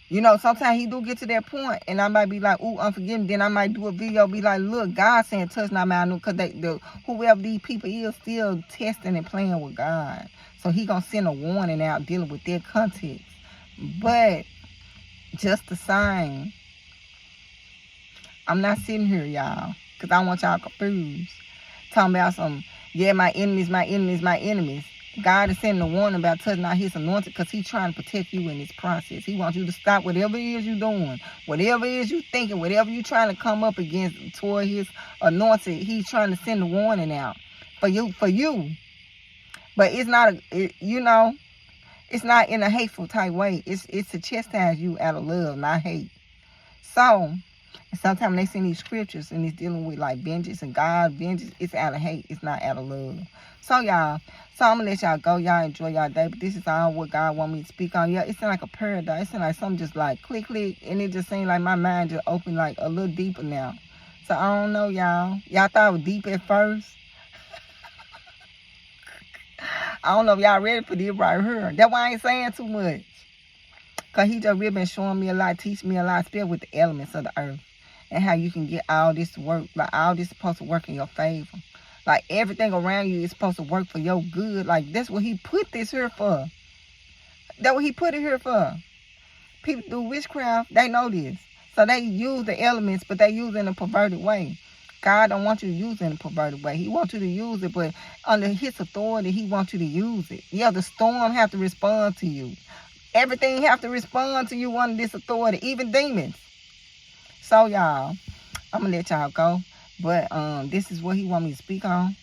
you know, sometimes he do get to that point, and I might be like, ooh, unforgiving. Then I might do a video, be like, look, God saying touch not my anointing, because whoever these people is still testing and playing with God. So he going to send a warning out dealing with their context. But, just the same, I'm not sitting here, y'all, because I want y'all confused. Talking about some, yeah, my enemies, my enemies, my enemies. God is sending a warning about touching out his anointing because he's trying to protect you in this process. He wants you to stop whatever it is you're doing, whatever it is you're thinking, whatever you're trying to come up against toward his anointing. He's trying to send a warning out for you. But it's not, it's not in a hateful type way. It's to chastise you out of love, not hate. So, sometimes they send these scriptures and it's dealing with like vengeance and God, vengeance, it's out of hate. It's not out of love. So, y'all, I'm going to let y'all go. Y'all enjoy y'all day. But this is all what God want me to speak on. Yeah, it sounds like a paradox. It sounds like something just like click, click. And it just seemed like my mind just opened like a little deeper now. So, I don't know, y'all. Y'all thought it was deep at first. I don't know if y'all ready for this right here. That's why I ain't saying too much. Because he just really been showing me a lot, teaching me a lot, especially with the elements of the earth. And how you can get all this to work. Like, all this is supposed to work in your favor. Like, everything around you is supposed to work for your good. Like, that's what he put this here for. That's what he put it here for. People do witchcraft, they know this. So they use the elements, but they use it in a perverted way. God don't want you to use it in a perverted way. He wants you to use it, but under his authority, he wants you to use it. Yeah, the storm have to respond to you. Everything have to respond to you under this authority, even demons. So, y'all, I'm going to let y'all go. But this is what he want me to speak on.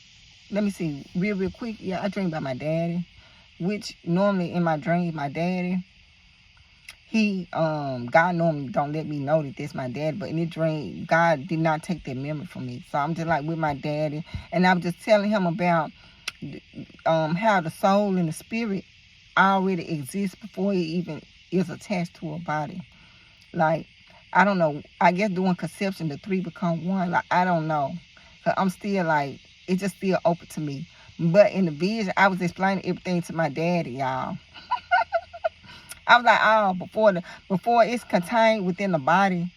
Let me see, real quick. Yeah, I dream about my daddy, which normally in my dreams, my daddy, God normally don't let me know that that's my dad, but in the dream, God did not take that memory from me. So I'm just like with my daddy, and I was just telling him about how the soul and the spirit already exists before it even is attached to a body. Like, I don't know, I guess doing conception, the three become one. Like, I don't know. But I'm still like, it's just still open to me. But in the vision, I was explaining everything to my daddy, y'all. I was like, oh, before it's contained within the body,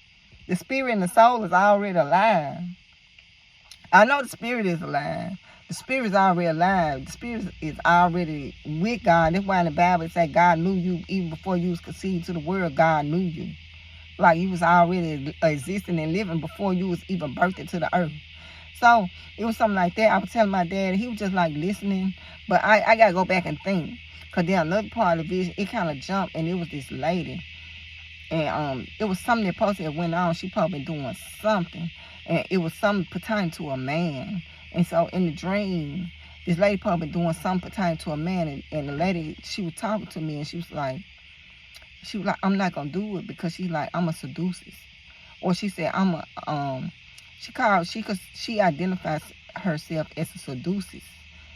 the spirit and the soul is already alive. I know the spirit is alive, The spirit's already alive. The spirit is already with God. That's why in the Bible it says God knew you even before you was conceived to the world. God knew you. Like you was already existing and living before you was even birthed into the earth. So it was something like that. I was telling my dad, he was just like listening. But I got to go back and think. Because then another part of the vision, it kind of jumped, and it was this lady. And it was something that supposed to went on. She probably been doing something. And it was something pertaining to a man. And so in the dream, this lady probably been doing something pertaining to a man. And the lady, she was talking to me, and she was like, I'm not going to do it because she's like, I'm a seductress. Or she said, she identifies herself as a seductress.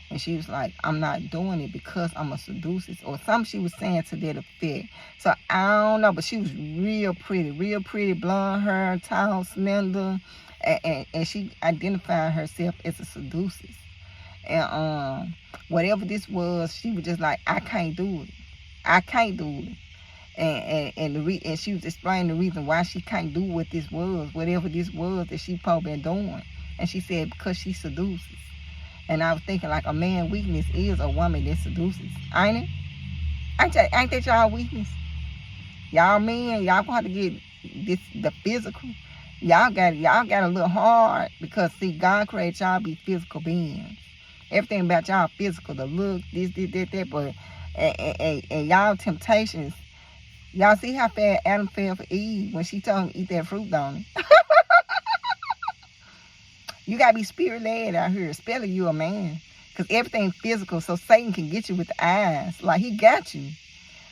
And she was like, I'm not doing it because I'm a seductress. Or something she was saying to that effect. So I don't know, but she was real pretty, blonde hair, tall, slender. And she identified herself as a seductress. And whatever this was, she was just like, I can't do it. And she was explaining the reason why she can't do what this was, whatever this was that she probably been doing. And she said because she seduces. And I was thinking like a man's weakness is a woman that seduces, ain't it? Ain't that y'all weakness? Y'all men, y'all gonna have to get the physical. Y'all got a little hard because see, God created y'all to be physical beings. Everything about y'all physical, the look, this, that, but and y'all temptations. Y'all see how fast Adam fell for Eve when she told him to eat that fruit, don't he? You got to be spirit-led out here, especially you a man. Because everything physical, so Satan can get you with the eyes. Like, he got you.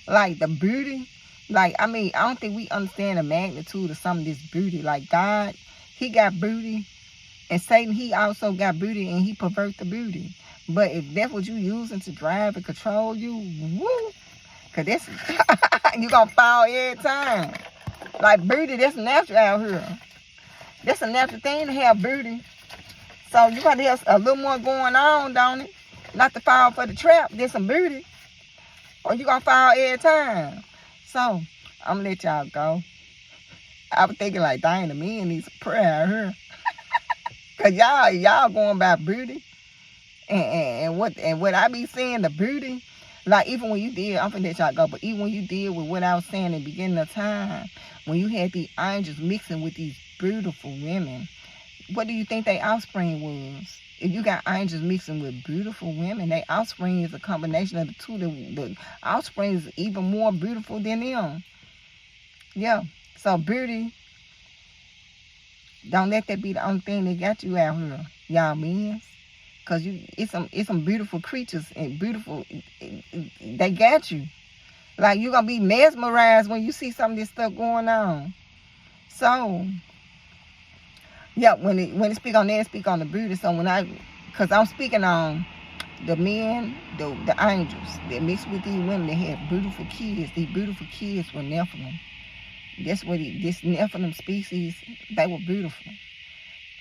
Like, the beauty. Like, I mean, I don't think we understand the magnitude of some of this beauty. Like, God, he got beauty. And Satan, he also got beauty, and he perverts the beauty. But if that's what you using to drive and control you, woo. Because that's, you're going to fall every time. Like, beauty, that's natural out here. That's a natural thing to have beauty. So you got to have a little more going on, don't it? Not to fall for the trap. There's some beauty. Or you going to fall every time. So, I'm going to let y'all go. I was thinking like, dang, the men need some prayer out here. Because y'all going by beauty. And what I be saying, the beauty. Like, even when you did, I'm going to let y'all go, but even when you did with what I was saying in the beginning of time, when you had these angels mixing with these beautiful women, what do you think their offspring was? If you got angels mixing with beautiful women, their offspring is a combination of the two. The offspring is even more beautiful than them. Yeah. So beauty, don't let that be the only thing that got you out here, y'all men. Because it's some beautiful creatures and beautiful, they got you. Like, you're going to be mesmerized when you see some of this stuff going on. So, yeah, when it speak on that, speak on the beauty. So because I'm speaking on the men, the angels that mixed with these women that had beautiful kids. These beautiful kids were Nephilim. That's what this Nephilim species, they were beautiful.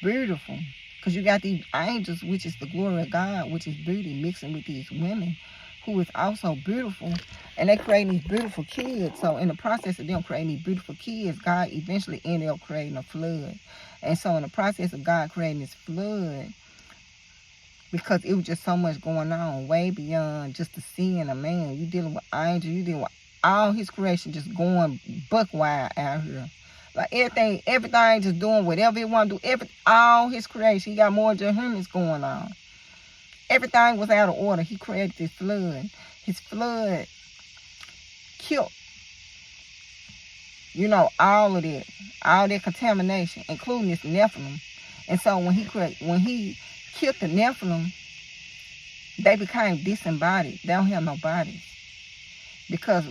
Beautiful. Because you got these angels, which is the glory of God, which is beauty, mixing with these women who is also beautiful. And they creating these beautiful kids. So in the process of them creating these beautiful kids, God eventually ended up creating a flood. And so in the process of God creating this flood, because it was just so much going on, way beyond just the sin of man. You dealing with angels, you dealing with all his creation just going buck wild out here. Like everything just doing whatever it want to do. All his creation, he got more than humans going on. Everything was out of order. He created this flood. His flood killed, all of that contamination, including this Nephilim. And so when he killed the Nephilim, they became disembodied. They don't have no bodies. Because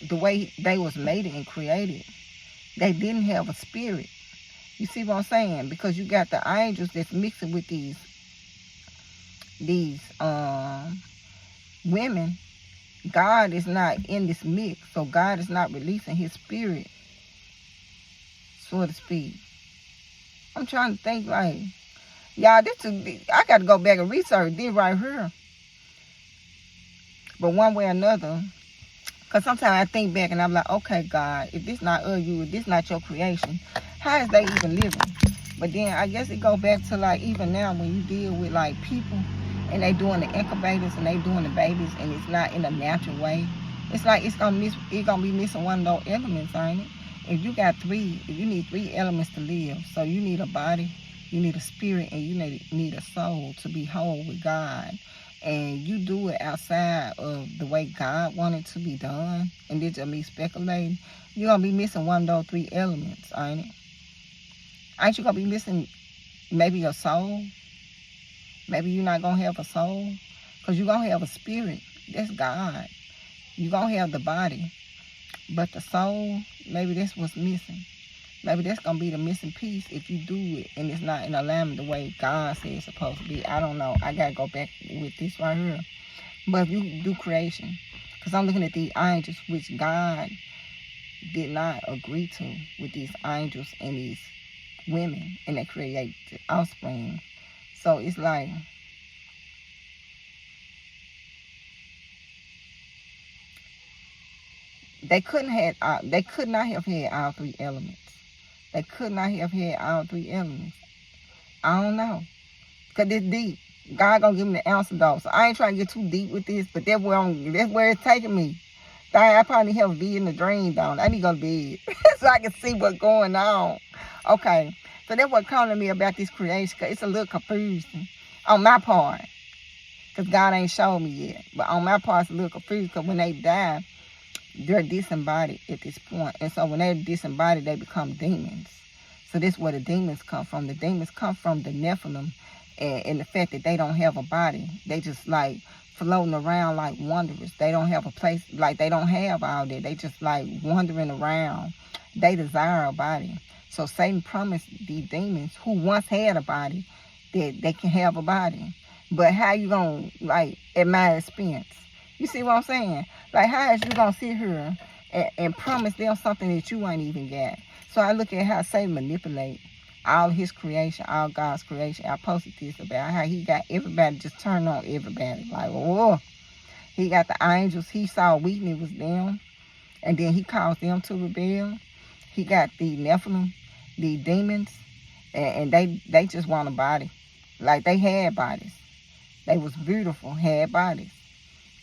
the way they was made and created, they didn't have a spirit. You see what I'm saying? Because you got the angels that's mixing with these women. God is not in this mix. So God is not releasing his spirit, so to speak. I'm trying to think like, y'all, I got to go back and research this right here. But one way or another, because sometimes I think back and I'm like, okay, God, if this not of you, if this not your creation, how is they even living? But then I guess it go back to like even now when you deal with like people and they doing the incubators and they doing the babies, and it's not in a natural way, it's like it's gonna be missing one of those elements, ain't it? If you need three elements to live. So you need a body, you need a spirit, and you need a soul to be whole with God. And you do it outside of the way God wanted to be done, and this just me speculating, you're gonna be missing one of those three elements, ain't it? Ain't you gonna be missing maybe your soul? Maybe you're not gonna have a soul, because you're gonna have a spirit. That's God. You're gonna have the body, but the soul, maybe that's what's missing. Maybe that's going to be the missing piece if you do it and it's not in alignment the way God said it's supposed to be. I don't know. I got to go back with this right here. But if you do creation, because I'm looking at these angels, which God did not agree to with these angels and these women, and they create the offspring. So it's like, they could not have had all three elements. They could not have had all three elements. I don't know. Because it's deep. God gonna give me the answer though. So I ain't trying to get too deep with this, but that's where it's taking me. I probably have a vision, a dream down. I need to go to bed so I can see what's going on. Okay. So that's what calling me about this creation, because it's a little confusing on my part. Because God ain't showed me yet. But on my part, it's a little confusing, because when they die, they're disembodied at this point. And so when they're disembodied, they become demons. So this is where the demons come from. The demons come from the Nephilim, and the fact that they don't have a body. They just like floating around like wanderers. They don't have a place, like they don't have all that. They just like wandering around. They desire a body. So Satan promised these demons who once had a body that they can have a body. But how you gonna, like, at my expense? You see what I'm saying? Like, how is you gonna sit here and promise them something that you ain't even got? So I look at how Satan manipulate all his creation, all God's creation. I posted this about how he got everybody just turned on everybody. Like, whoa. He got the angels. He saw weakness was them, and then he caused them to rebel. He got the Nephilim, the demons, and they just want a body. Like, they had bodies. They was beautiful, had bodies.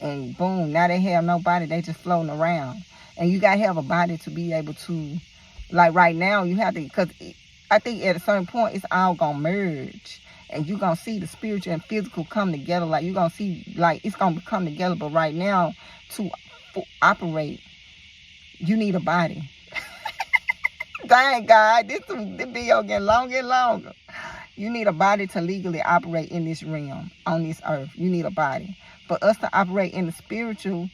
And boom, now they have no body. They just floating around. And you got to have a body to be able to, like right now, you have to, because I think at a certain point, it's all going to merge. And you're going to see the spiritual and physical come together. Like, you're going to see, like, it's going to come together. But right now, to operate, you need a body. Dang, God, this video getting longer and longer. You need a body to legally operate in this realm, on this earth. You need a body. For us to operate in the spiritual,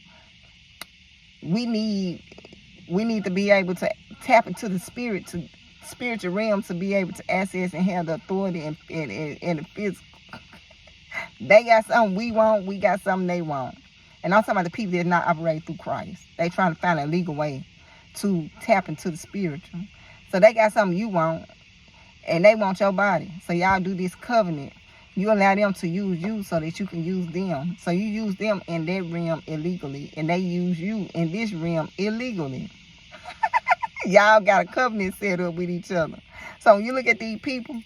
we need to be able to tap into the spiritual realm to be able to access and have the authority in the physical. They got something we want, we got something they want. And I'm talking about the people that not operate through Christ. They trying to find a legal way to tap into the spiritual. So they got something you want, and they want your body. So y'all do this covenant. You allow them to use you so that you can use them. So you use them in that realm illegally, and they use you in this realm illegally. Y'all got a covenant set up with each other. So when you look at these people,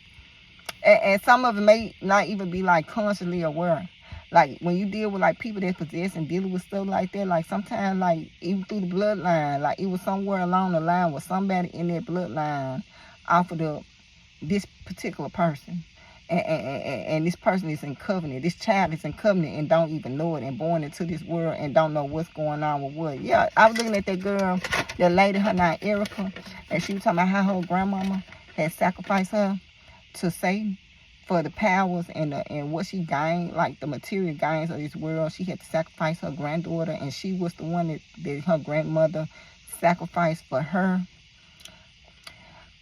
and some of them may not even be like consciously aware. Like when you deal with like people that possess and dealing with stuff like that, like sometimes like even through the bloodline, like it was somewhere along the line with somebody in that bloodline offered up this particular person. And this person is in covenant. This child is in covenant and don't even know it, and born into this world and don't know what's going on with what. Yeah, I was looking at that girl, that lady, her name Erica, and she was talking about how her grandmama had sacrificed her to Satan for the powers and what she gained, like the material gains of this world. She had to sacrifice her granddaughter, and she was the one that her grandmother sacrificed for her.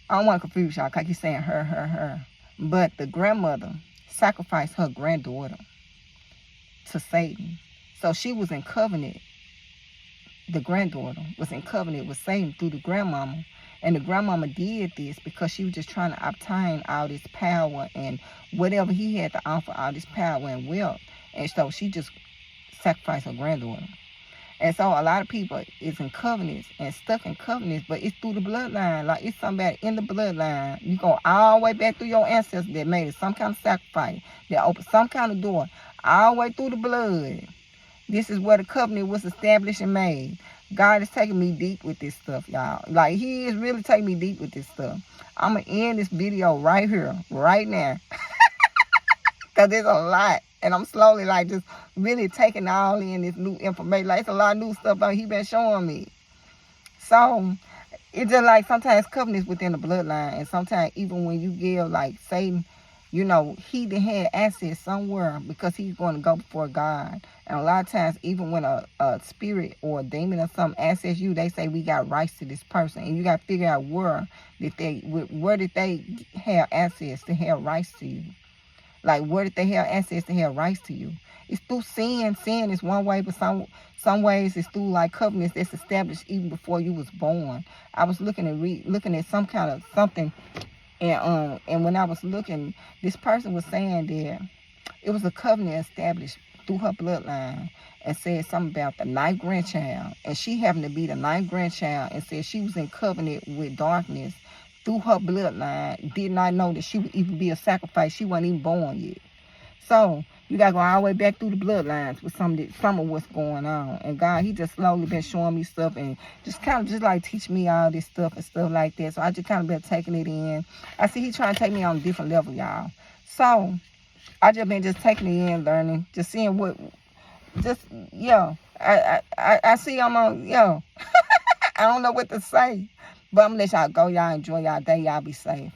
I don't want to confuse y'all because I keep saying her. But the grandmother sacrificed her granddaughter to Satan. So she was in covenant. The granddaughter was in covenant with Satan through the grandmama. And the grandmama did this because she was just trying to obtain all this power and whatever he had to offer, all this power and wealth. And so she just sacrificed her granddaughter. And so a lot of people is in covenants and stuck in covenants, but it's through the bloodline. Like it's somebody in the bloodline. You go all the way back through your ancestors that made some kind of sacrifice, that opened some kind of door. all the way through the blood. This is where the covenant was established and made. God is taking me deep with this stuff, y'all. Like, he is really taking me deep with this stuff. I'm going to end this video right here, right now. Because there's a lot. And I'm slowly, like, just really taking all in this new information. Like, it's a lot of new stuff he been showing me. So, it's just like sometimes covenants within the bloodline. And sometimes even when you give, like, Satan, you know, he done had access somewhere because he's going to go before God. And a lot of times, even when a spirit or a demon or something access you, they say we got rights to this person. And you got to figure out where did they have access to have rights to you. Like, where did they have access to have rights to you? It's through sin. Sin is one way, but some ways it's through, like, covenants that's established even before you was born. I was looking at some kind of something, and when I was looking, this person was saying that it was a covenant established through her bloodline, and said something about the 9th grandchild, and she happened to be the 9th grandchild, and said she was in covenant with darkness through her bloodline, did not know that she would even be a sacrifice. She wasn't even born yet. So you got to go all the way back through the bloodlines with some of what's going on. And God, he just slowly been showing me stuff and just kind of just like teach me all this stuff and stuff like that. So I just kind of been taking it in. I see he trying to take me on a different level, y'all. So I just been just taking it in, learning, just seeing what, just, yo, I see I'm on, yo, I don't know what to say. But I'm going to let y'all go. Y'all enjoy y'all day. Y'all be safe.